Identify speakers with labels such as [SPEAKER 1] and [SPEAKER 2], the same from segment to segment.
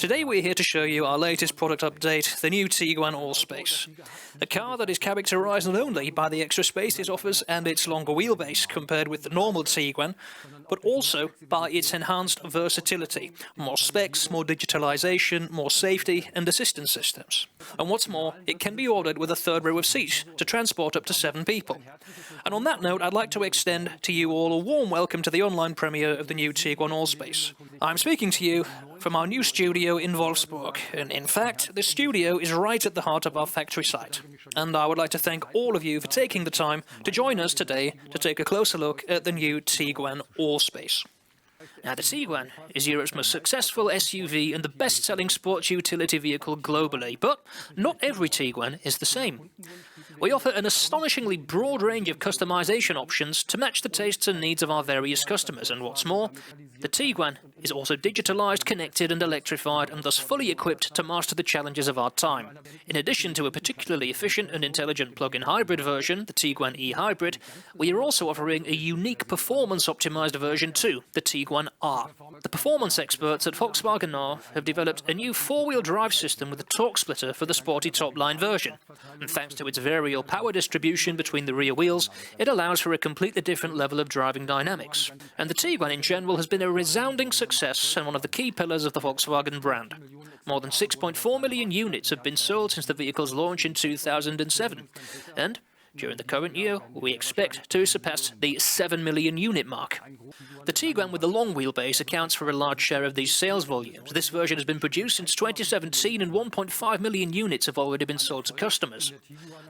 [SPEAKER 1] Today we're here to show you our latest product update, the new Tiguan Allspace. A car that is characterised not only by the extra space it offers and its longer wheelbase compared with the normal Tiguan, but also by its enhanced versatility, more specs, more digitalisation, more safety and assistance systems. And what's more, it can be ordered with a third row of seats to transport up to 7 people. And on that note, I'd like to extend to you all a warm welcome to the online premiere of the new Tiguan Allspace. I'm speaking to you from our new studio in Wolfsburg, and in fact, the studio is right at the heart of our factory site. And I would like to thank all of you for taking the time to join us today to take a closer look at the new Tiguan Allspace. Now, the Tiguan is Europe's most successful SUV and the best-selling sports utility vehicle globally, but not every Tiguan is the same. We offer an astonishingly broad range of customization options to match the tastes and needs of our various customers, and what's more, the Tiguan is also digitalized, connected and electrified, and thus fully equipped to master the challenges of our time. In addition to a particularly efficient and intelligent plug-in hybrid version, the Tiguan e-Hybrid, we are also offering a unique performance-optimized version too, the Tiguan R. The performance experts at Volkswagen R have developed a new four-wheel drive system with a torque splitter for the sporty top-line version. And thanks to its variable power distribution between the rear wheels, it allows for a completely different level of driving dynamics. And the Tiguan in general has been a resounding success and one of the key pillars of the Volkswagen brand. More than 6.4 million units have been sold since the vehicle's launch in 2007. And during the current year, we expect to surpass the 7 million unit mark. The Tiguan with the long wheelbase accounts for a large share of these sales volumes. This version has been produced since 2017 and 1.5 million units have already been sold to customers.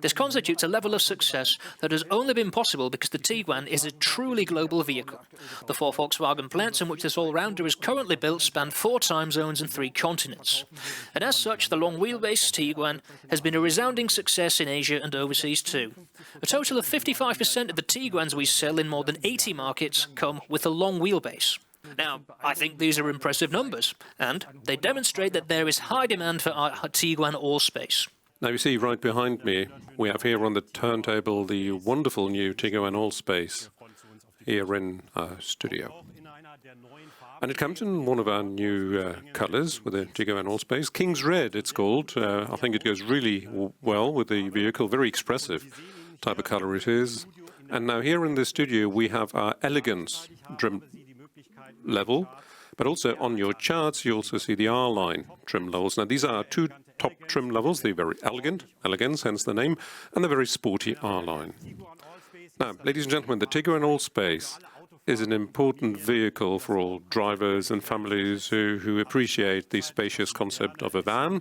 [SPEAKER 1] This constitutes a level of success that has only been possible because the Tiguan is a truly global vehicle. The 4 Volkswagen plants in which this all-rounder is currently built span 4 time zones and 3 continents. And as such, the long wheelbase Tiguan has been a resounding success in Asia and overseas too. A total of 55% of the Tiguans we sell in more than 80 markets come with a long wheelbase. Now, I think these are impressive numbers, and they demonstrate that there is high demand for our Tiguan Allspace.
[SPEAKER 2] Now you see right behind me, we have here on the turntable the wonderful new Tiguan Allspace here in our studio. And it comes in one of our new colours with the Tiguan Allspace. King's Red, it's called. I think it goes really well with the vehicle, very expressive type of colour it is. And now here in the studio we have our Elegance trim level, but also on your charts you also see the R-Line trim levels. Now these are our 2 top trim levels. They're very elegant, Elegance, hence the name, and the very sporty R-Line. Now, ladies and gentlemen, the Tiguan Allspace is an important vehicle for all drivers and families who appreciate the spacious concept of a van,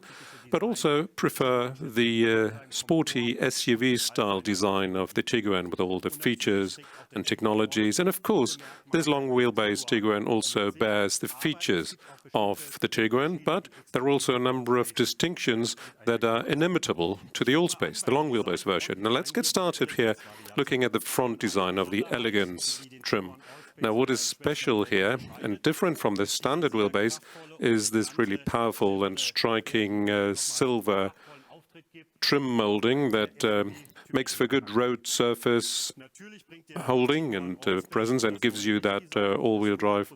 [SPEAKER 2] but also prefer the sporty SUV-style design of the Tiguan with all the features and technologies. And of course, this long-wheelbase Tiguan also bears the features of the Tiguan, but there are also a number of distinctions that are inimitable to the Allspace, the long-wheelbase version. Now let's get started here looking at the front design of the Elegance trim. Now, what is special here and different from the standard wheelbase is this really powerful and striking silver trim molding that makes for good road surface holding and presence and gives you that all-wheel drive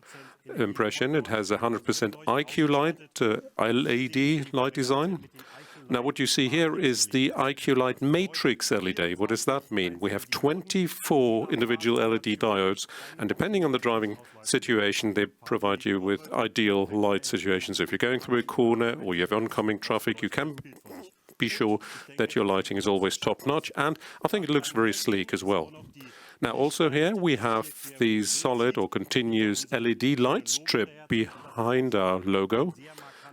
[SPEAKER 2] impression. It has 100% IQ.LIGHT LED light design. Now, what you see here is the IQ.LIGHT Matrix LED. What does that mean? We have 24 individual LED diodes, and depending on the driving situation, they provide you with ideal light situations. If you're going through a corner or you have oncoming traffic, you can be sure that your lighting is always top-notch, and I think it looks very sleek as well. Now, also here we have these solid or continuous LED light strip behind our logo.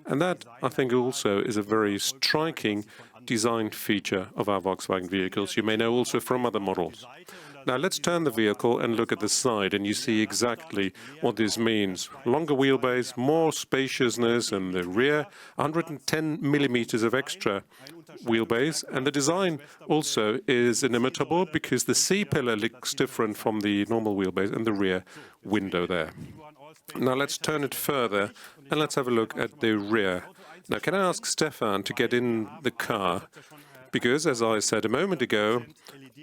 [SPEAKER 2] And that, I think, also is a very striking design feature of our Volkswagen vehicles. You may know also from other models. Now, let's turn the vehicle and look at the side, and you see exactly what this means. Longer wheelbase, more spaciousness in the rear, 110 millimeters of extra wheelbase, and the design also is inimitable because the C-pillar looks different from the normal wheelbase and the rear window there. Now let's turn it further and let's have a look at the rear. Now, can I ask Stefan to get in the car because, as I said a moment ago,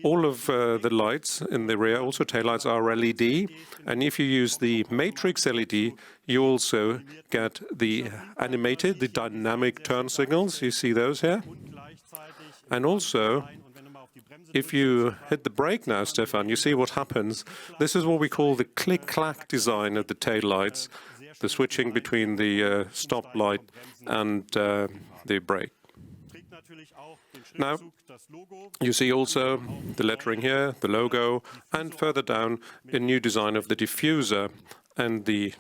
[SPEAKER 2] all of the lights in the rear, also taillights, are LED, and if you use the matrix LED, you also get the animated, the dynamic turn signals. You see those here? And also, if you hit the brake now, Stefan, you see what happens. This is what we call the click-clack design of the taillights, the switching between the stop light and the brake. Now, you see also the lettering here, the logo, and further down, a new design of the diffuser and the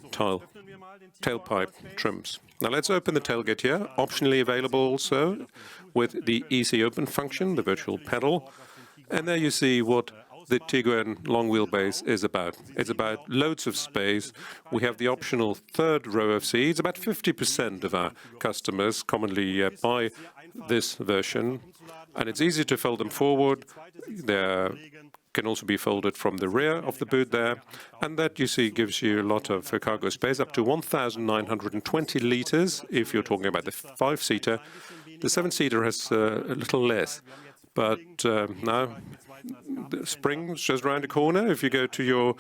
[SPEAKER 2] tailpipe trims. Now let's open the tailgate here, optionally available also with the easy open function, the virtual pedal. And there you see what the Tiguan long wheelbase is about. It's about loads of space. We have the optional third row of seats. About 50% of our customers commonly buy this version, and it's easy to fold them forward. They can also be folded from the rear of the boot there, and that, you see, gives you a lot of cargo space, up to 1,920 liters if you're talking about the 5-seater. The 7-seater has a little less, but now the spring's just around the corner. If you go to your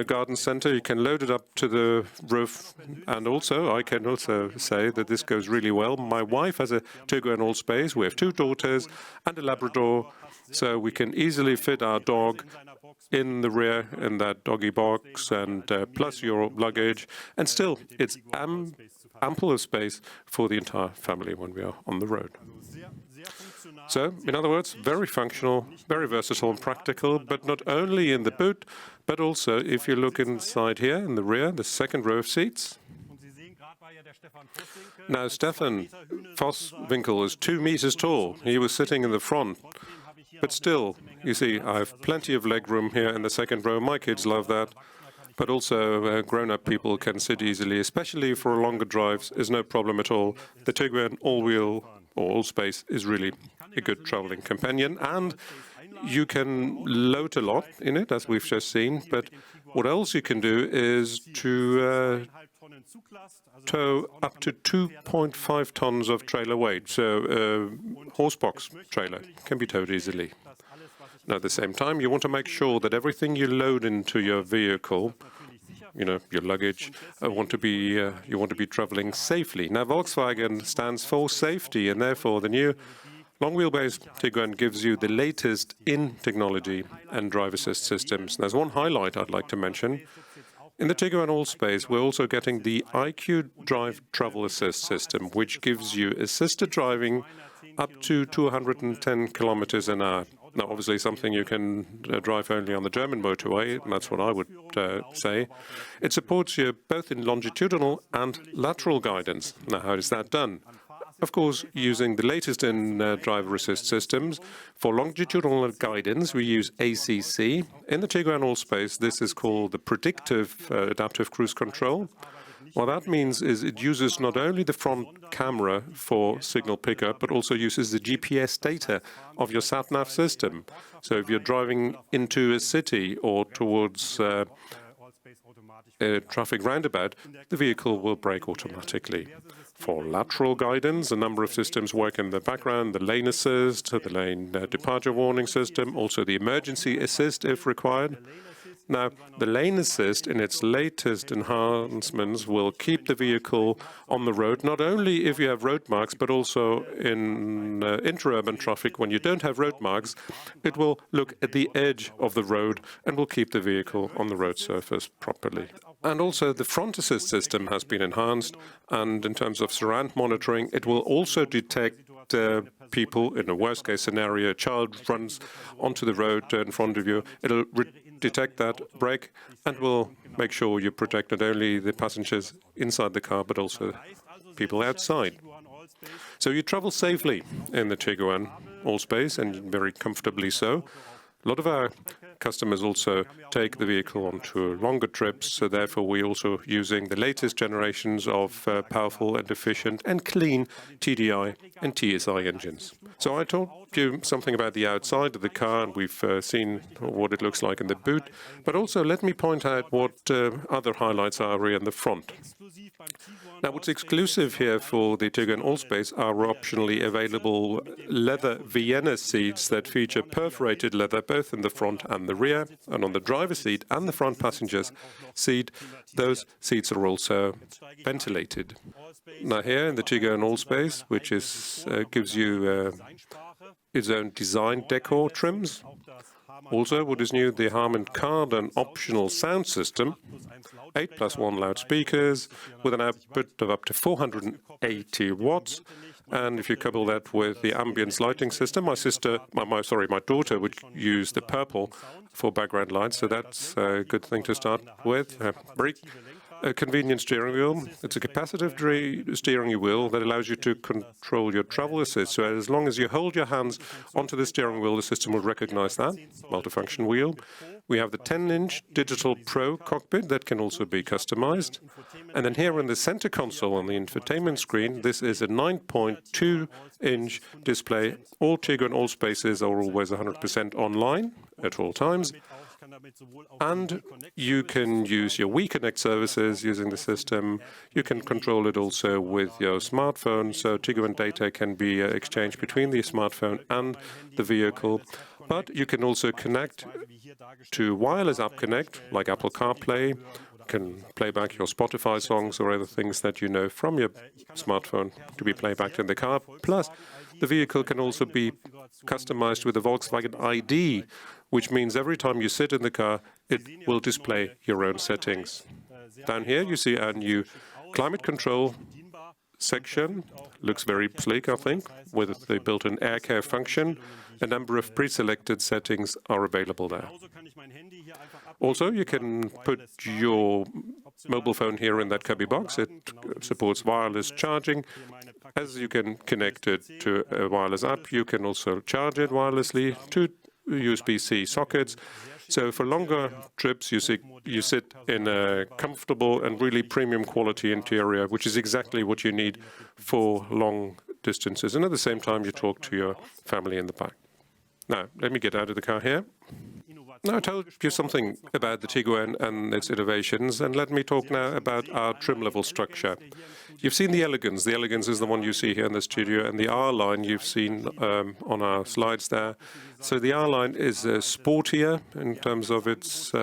[SPEAKER 2] garden center, you can load it up to the roof. And also, I can also say that this goes really well. My wife has a Tiguan Allspace. We have 2 daughters and a Labrador, so we can easily fit our dog in the rear in that doggy box, and plus your luggage. And still, it's ample of space for the entire family when we are on the road. So, in other words, very functional, very versatile and practical, but not only in the boot, but also if you look inside here in the rear, the second row of seats. Now, Stefan Vosswinkel is 2 meters tall. He was sitting in the front. But still, you see, I have plenty of leg room here in the second row. My kids love that. But also, grown-up people can sit easily, especially for longer drives, is no problem at all. The Tiguan all-wheel or Allspace is really a good traveling companion, and you can load a lot in it, as we've just seen. But what else you can do is to tow up to 2.5 tons of trailer weight. So a horse box trailer can be towed easily. Now, at the same time, you want to make sure that everything you load into your vehicle, you know, your luggage, you want to be traveling safely. Now, Volkswagen stands for safety, and therefore the new long wheelbase Tiguan gives you the latest in technology and drive assist systems. There's one highlight I'd like to mention. In the Tiguan Allspace, we're also getting the IQ Drive Travel Assist system, which gives you assisted driving up to 210 kilometers an hour. Now, obviously, something you can drive only on the German motorway, and that's what I would say. It supports you both in longitudinal and lateral guidance. Now, how is that done? Of course, using the latest in driver assist systems. For longitudinal guidance, we use ACC. In the Tiguan Allspace, this is called the Predictive Adaptive Cruise Control. What that means is it uses not only the front camera for signal pickup, but also uses the GPS data of your sat-nav system. So if you're driving into a city or towards a traffic roundabout, the vehicle will brake automatically. For lateral guidance, a number of systems work in the background: the lane assist, the lane departure warning system, also the emergency assist if required. Now, the lane assist in its latest enhancements will keep the vehicle on the road, not only if you have road marks, but also in intra-urban traffic. When you don't have road marks, it will look at the edge of the road and will keep the vehicle on the road surface properly. And also the front assist system has been enhanced, and in terms of surround monitoring, it will also detect people in a worst-case scenario. A child runs onto the road in front of you. It'll detect that, brake, and will make sure you protect not only the passengers inside the car, but also people outside. So you travel safely in the Tiguan Allspace, and very comfortably so. A lot of our customers also take the vehicle onto longer trips, so therefore we're also using the latest generations of powerful and efficient and clean TDI and TSI engines. So I told you something about the outside of the car, and we've seen what it looks like in the boot, but also let me point out what other highlights are here in the front. Now, what's exclusive here for the Tiguan Allspace are optionally available leather Vienna seats that feature perforated leather both in the front and the rear, and on the driver's seat and the front passenger's seat, those seats are also ventilated. Now here in the Tiguan Allspace, which is gives you its own design decor trims. Also, what is new, the Harman Kardon optional sound system, 8+1 loudspeakers with an output of up to 480 watts. And if you couple that with the ambience lighting system, my daughter would use the purple for background lights, so that's a good thing to start with. A convenient steering wheel. It's a capacitive steering wheel that allows you to control your travel assist. So as long as you hold your hands onto the steering wheel, the system will recognize that. Multifunction wheel. We have the 10-inch Digital Pro cockpit that can also be customized. And then here in the center console on the infotainment screen, this is a 9.2-inch display. All Tiguan Allspaces are always 100% online at all times. And you can use your WeConnect services using the system. You can control it also with your smartphone, so Tiguan data can be exchanged between the smartphone and the vehicle. But you can also connect to wireless app connect, like Apple CarPlay. You can play back your Spotify songs or other things that you know from your smartphone to be playbacked in the car. Plus, the vehicle can also be customized with a Volkswagen ID, which means every time you sit in the car, it will display your own settings. Down here, you see our new climate control section. Looks very sleek, I think, with the built-in air care function. A number of pre-selected settings are available there. Also, you can put your mobile phone here in that cubby box. It supports wireless charging. As you can connect it to a wireless app, you can also charge it wirelessly to USB-C sockets. So for longer trips, you sit in a comfortable and really premium quality interior, which is exactly what you need for long distances. And at the same time, you talk to your family in the back. Now, let me get out of the car here. Now, I told you something about the Tiguan and its innovations, and let me talk now about our trim level structure. You've seen the Elegance. The Elegance is the one you see here in the studio, and the R-Line you've seen on our slides there. So the R-Line is sportier in terms of its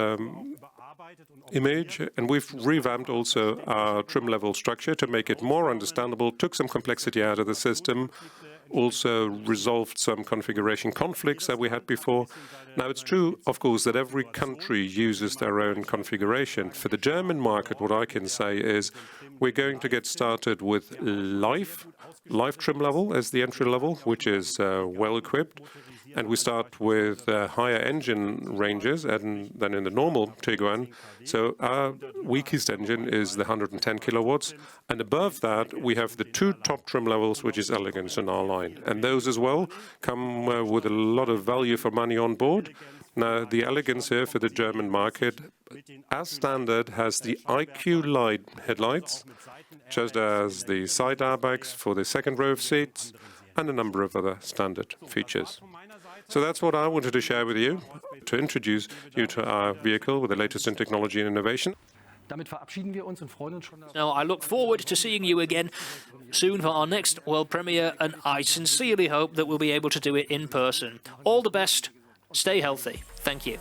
[SPEAKER 2] image, and we've revamped also our trim level structure to make it more understandable, took some complexity out of the system, also resolved some configuration conflicts that we had before. Now, it's true, of course, that every country uses their own configuration. For the German market, what I can say is we're going to get started with live trim level as the entry level, which is well-equipped. And we start with higher engine ranges than in the normal Tiguan. So our weakest engine is the 110 kilowatts. And above that, we have the two top trim levels, which is Elegance and R-Line. And those as well come with a lot of value for money on board. Now, the Elegance here for the German market, as standard, has the IQ.LIGHT headlights, just as the side airbags for the second row of seats, and a number of other standard features. So that's what I wanted to share with you, to introduce you to our vehicle with the latest in technology and innovation.
[SPEAKER 1] Now, I look forward to seeing you again soon for our next world premiere, and I sincerely hope that we'll be able to do it in person. All the best. Stay healthy. Thank you.